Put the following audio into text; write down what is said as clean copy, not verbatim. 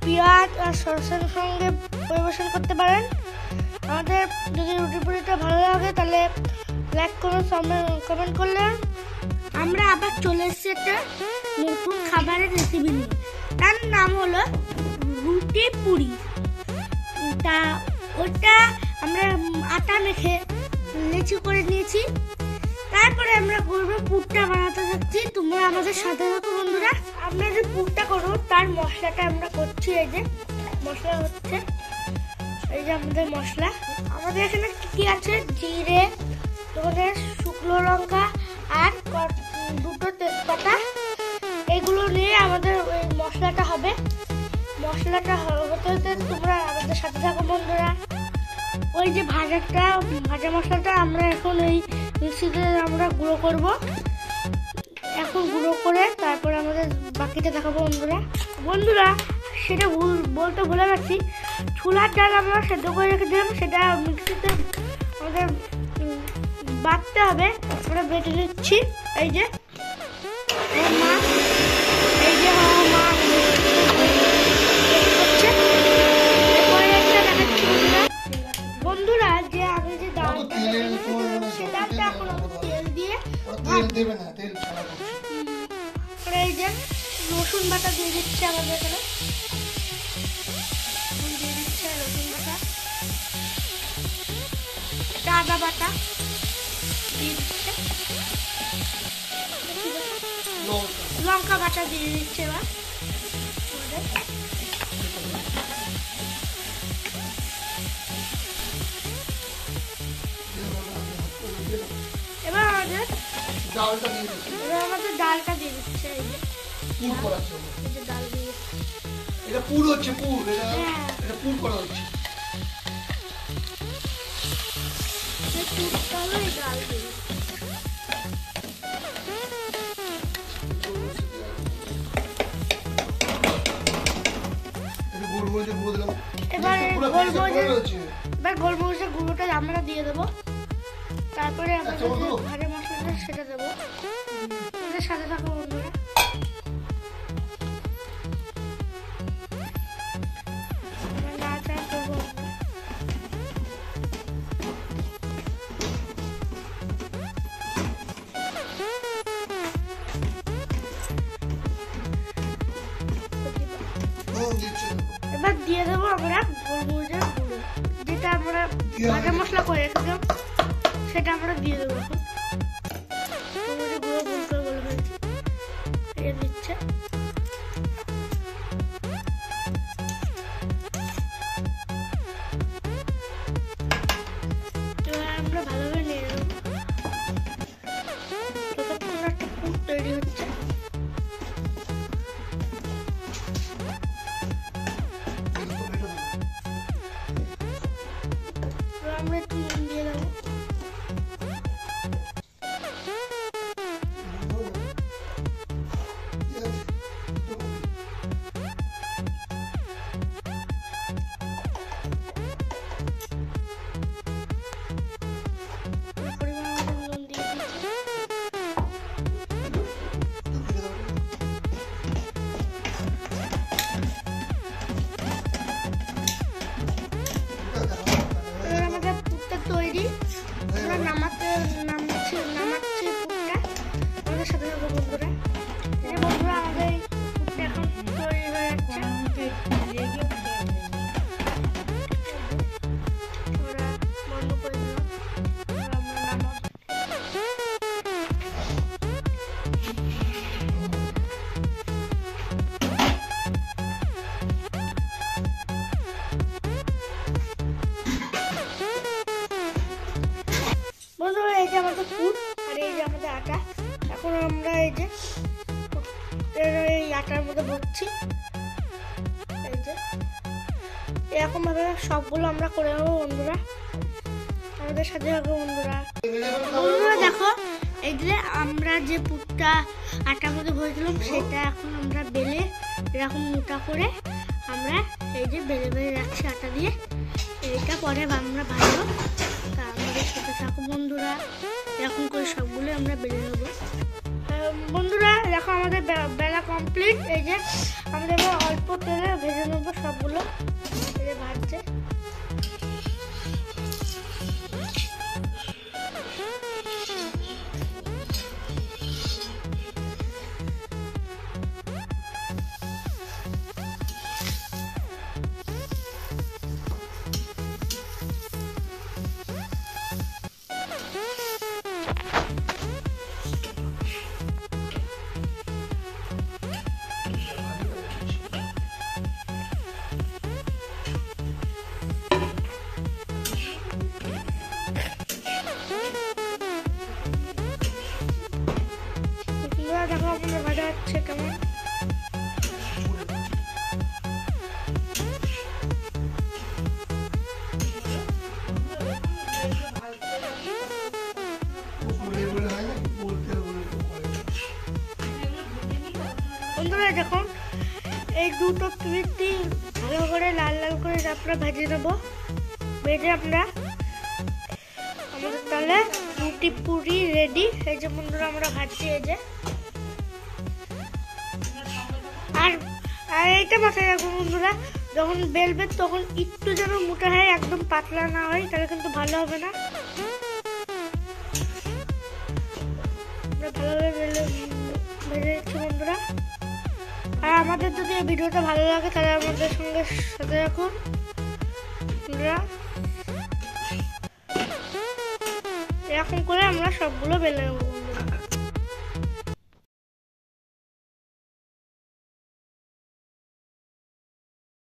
পেঁয়াজ আর সরষের সঙ্গে পরিবেশন করতে পারেন। আমাদের যদি রুটি পুরিটা ভালো লাগে তাহলে লাইক করুন, কমেন্ট করলে। আমরা আবার চলে এসেছি একটা নতুন খাবারের রেসিপি নিয়ে, তার নাম হলো রুটি পুরি। তা ওটা আমরা আটা মেখে লেচি করে নিয়েছি, তারপরে আমরা করবো পুরটা বানাতে যাচ্ছি। তোমরা আমাদের সাথে থাকো বন্ধুরা। আমরা যে পুরটা করবো তার মশলাটা আমরা করছি। এই যে মশলা হচ্ছে, এই যে আমাদের মশলা। আমাদের এখানে কি আছে, জিরে, তোমাদের শুকনো লঙ্কা আর দুটো তেজপাতা, এগুলো নিয়ে আমাদের ওই মশলাটা হবে। মশলাটা হতে হতে তোমরা আমাদের সাথে থাকো বন্ধুরা। ওই যে ভাজা মশলাটা আমরা এখন এই মিক্সিতে আমরা গুঁড়ো করব। এখন গুঁড়ো করে তারপরে আমাদের বাকিটা দেখাবো বন্ধুরা। সেটা বলতে ভুলে গেছি, ছোলার ডাল আমরা সেদ্ধ করে রেখেছিলাম, সেটা মিক্সিতে আমাদের বাটতে হবে। আমরা বেটে নিচ্ছি। এই যে মা, এই যে মা বন্ধুরা, যে আমি যে ডালটা সে ডালটা এখন তেল দিয়ে দেবে না, তেল ছাড়া। এই যে রসুন বাটা দিয়ে দিচ্ছে আমাদের এখানে, দিয়ে দিচ্ছে রসুন বাটা, আদা বাটা দিয়ে দিচ্ছে, লঙ্কা বাটা দিয়ে দিচ্ছে। এবার আমাদের ডালটা দিয়ে দিচ্ছে। এই যে ডাল দিয়ে, এটা পুর হচ্ছে, এটা পুর করা হচ্ছে। ডাল দিয়ে এবার গোলমরিচের গুঁড়োটা আমরা দিয়ে দেবো। তারপরে আমাদের ভাজা মশলাটা সেটা দেবো। আমাদের সাথে থাকো বন্ধুরা। এবার দিয়ে দেবো আমরা গোলমরিচের গুঁড়ো, যেটা আমরা ভাজা মশলা করে রেখেছিলাম, সেটা আমরা দিয়ে দেবো। এখন গুঁড়ো গুঁড়ো করে বলে ফেলছি, এটা দিচ্ছে। এবার আমরা ভালোভাবে নিয়ে নেবো। ততক্ষণ একটা পুর তৈরি হচ্ছে। আমরা একটু নুন দিয়ে দেবো। তৈরি, আমরা নামাচ্ছি পুরটা। আমাদের সাথে থাকবো বন্ধুরা। এই বন্ধুরা, আমাদের পুরটা এখন তৈরি হয়ে যাচ্ছে। ওরা বন্ধ করে দিলাম, আমরা নামাবো। বন্ধুরা, এই যে আমাদের পুর আর এই যে আমাদের আটা। এখন আমরা এই যে এই আটার মধ্যে ভরছি। এই যে এরকম ভাবে সবগুলো আমরা করে নেবো বন্ধুরা। আমাদের সাথে থাকবো বন্ধুরা। দেখো, এই যে আমরা যে পুরটা আটার মধ্যে ভরেছিলাম, সেটা এখন আমরা বেলে এরকম মোটা করে আমরা এই যে বেলে রাখছি আটা দিয়ে। এইটা পরে আমরা ভাজবো। তা আমাদের সাথে থাকো বন্ধুরা। এরকম করে সবগুলো আমরা বেলে নেবো বন্ধুরা। দেখো আমাদের বেলা কমপ্লিট। এই যে আমরা এবার অল্প তেলে ভেজে নেবো সবগুলো। ভাজছে দেখো আপনাদের ভাজা হচ্ছে কেমন। বন্ধুরা দেখুন এই দুটো পিঠি ভালো করে লাল লাল করে আমরা ভেজে নেবো। ভেজে আমরা আমাদের তাহলে রুটি পুরি রেডি। এই যে বন্ধুরা আমরা ভাজছি এই যে। আর আর এইটা মাথায় রাখুন বন্ধুরা, যখন বেলবে তখন একটু যেন মোটা হয়, একদম পাতলা না হয়, তাহলে কিন্তু ভালো হবে না। আমরা ভালোভাবে ভেজে দিচ্ছি বন্ধুরা। আর আমাদের যদি এই ভিডিওটা ভালো লাগে তাহলে আমাদের সঙ্গে সাথে রাখুন বন্ধুরা। এরকম করে আমরা সবগুলো বেলে নেব।